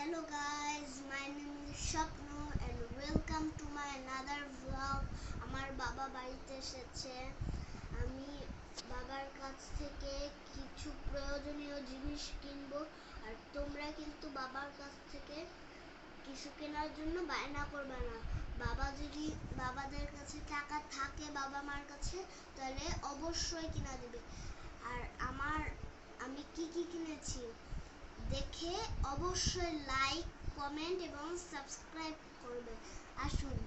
Hello guys, my name is Shapnu and welcome to my another vlog. আমার বাবা বাড়িতে এসেছে। আমি বাবার কাছ থেকে কিছু প্রয়োজনীয় জিনিস কিনবো, আর তোমরা কিন্তু বাবার কাছ থেকে কিছু কেনার জন্য বায়না করবে না। বাবাদের কাছে টাকা থাকে, বাবা মার কাছে, তাহলে অবশ্যই কিনা দেবে। আর আমি কি কিনেছি দেখে অবশ্যই লাইক, কমেন্ট এবং সাবস্ক্রাইব করবে। আসুন।